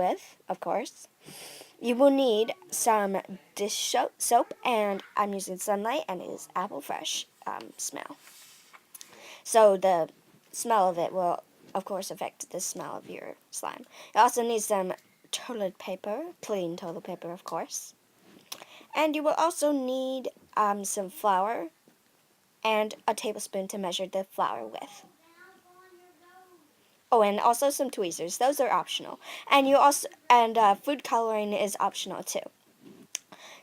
with, of course. You will need some dish soap, and I'm using Sunlight, and it is Apple Fresh smell. So the smell of it will, of course, affect the smell of your slime. You also need some toilet paper, clean toilet paper, of course. And you will also need some flour and a tablespoon to measure the flour with. Oh, and also some tweezers. Those are optional. And food coloring is optional too.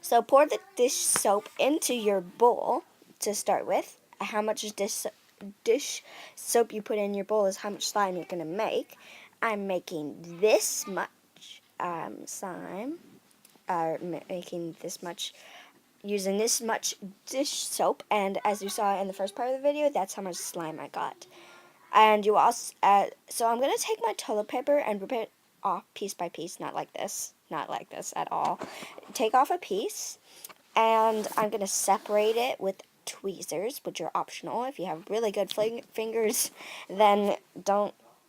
So pour the dish soap into your bowl to start with. How much dish soap you put in your bowl is how much slime you're going to make. I'm making this much slime, making this much, using this much dish soap, and as you saw in the first part of the video, that's how much slime I got. And you also, so I'm going to take my toilet paper and rip it off piece by piece, not like this at all. Take off a piece, and I'm going to separate it with tweezers, which are optional. If you have really good fingers, then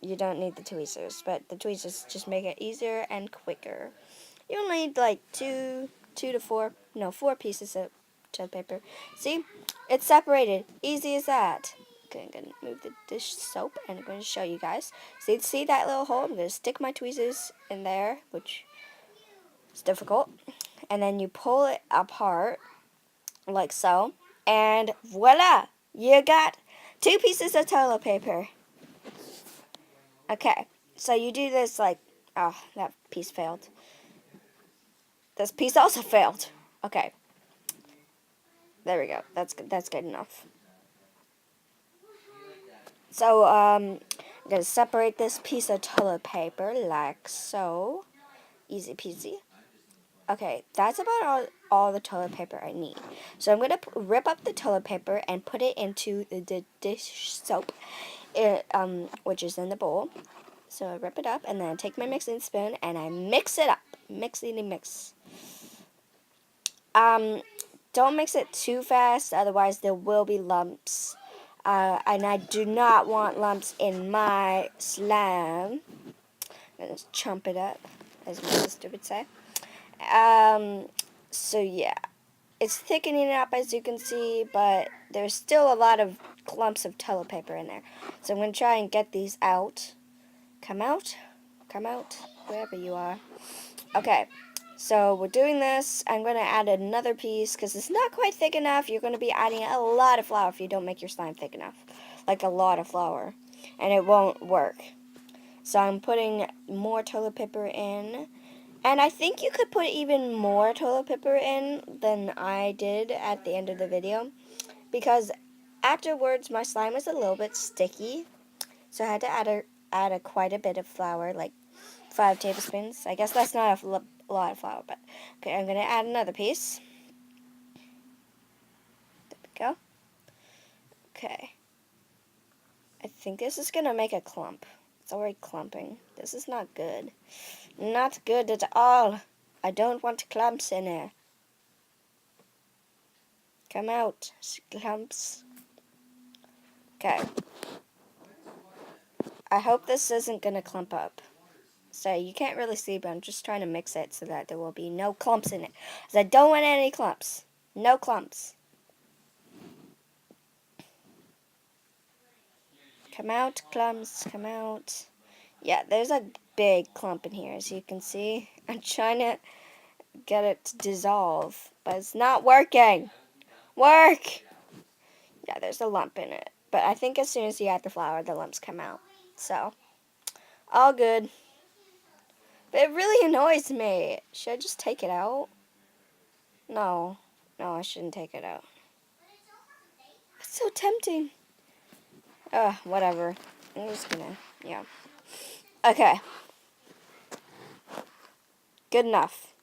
you don't need the tweezers, but the tweezers just make it easier and quicker. You'll need like four pieces of toilet paper. See, it's separated, easy as that. Okay, I'm gonna move the dish soap, and I'm going to show you guys. See that little hole? I'm going to stick my tweezers in there, which is difficult, and then you pull it apart like so, and voila, you got 2 pieces of toilet paper. Okay, so you do this like, oh, that piece failed. This piece also failed. Okay, there we go. That's good enough. So I'm gonna separate this piece of toilet paper like so. Easy peasy. Okay, that's about all the toilet paper I need. So I'm going to rip up the toilet paper and put it into the dish soap, which is in the bowl. So I rip it up, and then I take my mixing spoon, and I mix it up. Mix. Don't mix it too fast, otherwise there will be lumps. And I do not want lumps in my slime. I'm going to chomp it up, as my sister would say. So yeah, it's thickening up, as you can see, but there's still a lot of clumps of toilet paper in there. So I'm going to try and get these out. Come out, wherever you are. Okay, so we're doing this. I'm going to add another piece, because it's not quite thick enough. You're going to be adding a lot of flour if you don't make your slime thick enough. Like a lot of flour. And it won't work. So I'm putting more toilet paper in. And I think you could put even more toilet paper in than I did at the end of the video, because afterwards my slime was a little bit sticky, so I had to add quite a bit of flour, like 5 tablespoons. I guess that's not a lot of flour, but okay, I'm going to add another piece. There we go. Okay. I think this is going to make a clump. It's already clumping. This is not good. Not good at all. I don't want clumps in here. Come out, clumps. Okay. I hope this isn't going to clump up. So you can't really see, but I'm just trying to mix it so that there will be no clumps in it. Because I don't want any clumps. No clumps. Come out, clumps. Come out. Yeah, there's a big clump in here, as you can see. I'm trying to get it to dissolve, but it's not working. Work! Yeah, there's a lump in it. But I think as soon as you add the flour, the lumps come out. So, all good. But it really annoys me. Should I just take it out? No, I shouldn't take it out. It's so tempting. Whatever. I'm just gonna, yeah. Okay. Good enough.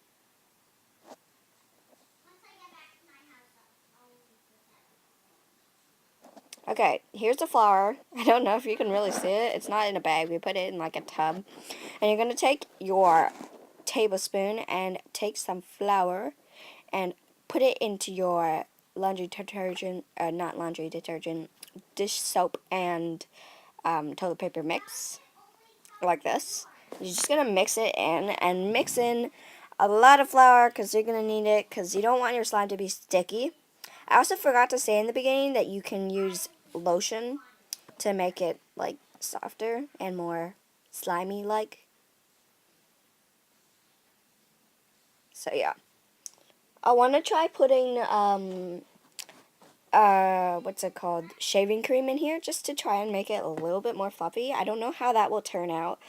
Okay, here's the flour. I don't know if you can really see it. It's not in a bag. We put it in like a tub. And you're going to take your tablespoon and take some flour and put it into your laundry detergent, not laundry detergent, dish soap and toilet paper mix, like this. You're just going to mix it in and mix in a lot of flour because you're going to need it because you don't want your slime to be sticky. I also forgot to say in the beginning that you can use lotion to make it like softer and more slimy like. So yeah. I want to try putting what's it called, shaving cream in here just to try and make it a little bit more fluffy. I don't know how that will turn out.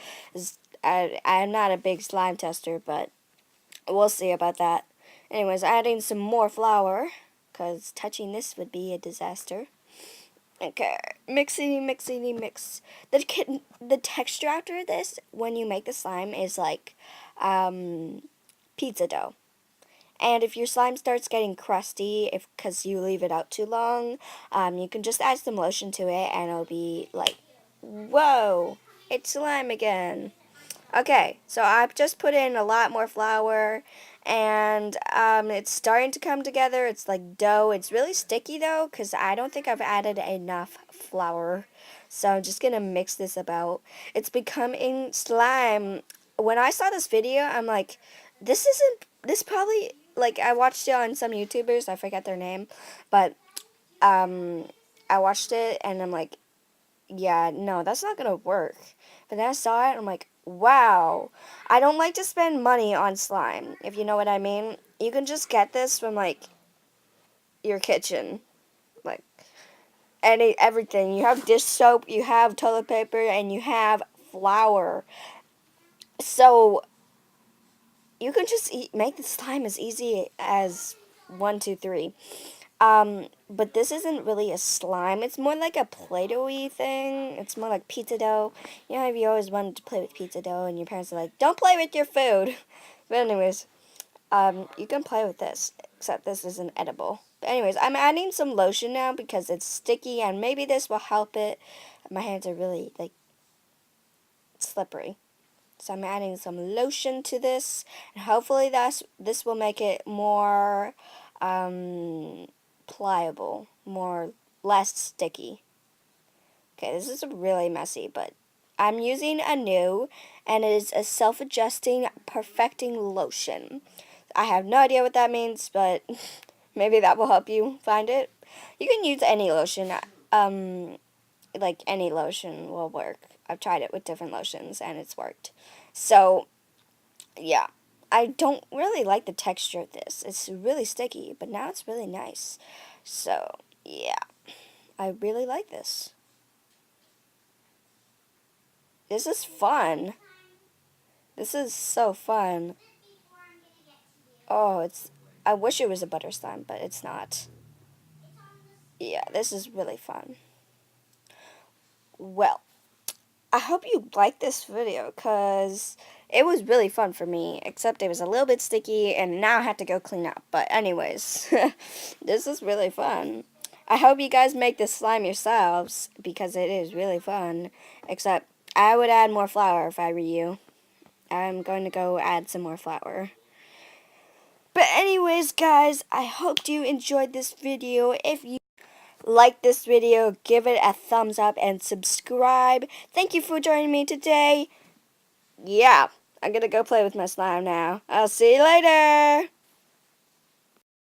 I'm not a big slime tester, but we'll see about that. Anyways, adding some more flour because touching this would be a disaster. Okay, mixity, mixity, mix. The texture after this, when you make the slime, is like pizza dough. And if your slime starts getting crusty, if because you leave it out too long, you can just add some lotion to it, and it'll be like, whoa, it's slime again. Okay, so I've just put in a lot more flour, and it's starting to come together. It's like dough. It's really sticky though, because I don't think I've added enough flour. So I'm just gonna mix this about. It's becoming slime. When I saw this video, I'm like, this probably, like, I watched it on some YouTubers, I forget their name, but I watched it and I'm like, yeah, no, that's not gonna work. But then I saw it and I'm like, wow. I don't like to spend money on slime, if you know what I mean. You can just get this from like your kitchen. Like everything. You have dish soap, you have toilet paper, and you have flour. So you can just make the slime as easy as 1, 2, 3. But this isn't really a slime. It's more like a Play-Doh-y thing. It's more like pizza dough. You know, if you always wanted to play with pizza dough and your parents are like, don't play with your food. But anyways, you can play with this, except this isn't edible. But anyways, I'm adding some lotion now because it's sticky and maybe this will help it. My hands are really, like, slippery. So I'm adding some lotion to this, and hopefully this will make it more pliable, less sticky. Okay, this is really messy, but I'm using a new, and it is a self-adjusting perfecting lotion. I have no idea what that means, but maybe that will help you find it. You can use any lotion. Like any lotion will work. I've tried it with different lotions and it's worked. So, yeah. I don't really like the texture of this. It's really sticky, but now it's really nice. So, yeah. I really like this. This is fun. This is so fun. Oh, I wish it was a butter slime, but it's not. Yeah, this is really fun. Well, I hope you liked this video because it was really fun for me, except it was a little bit sticky and now I have to go clean up. But anyways, this is really fun. I hope you guys make this slime yourselves because it is really fun, except I would add more flour if I were you. I'm going to go add some more flour. But anyways, guys, I hope you enjoyed this video. If you like this video, give it a thumbs up and subscribe. Thank you for joining me today. Yeah, I'm gonna go play with my slime now. I'll see you later.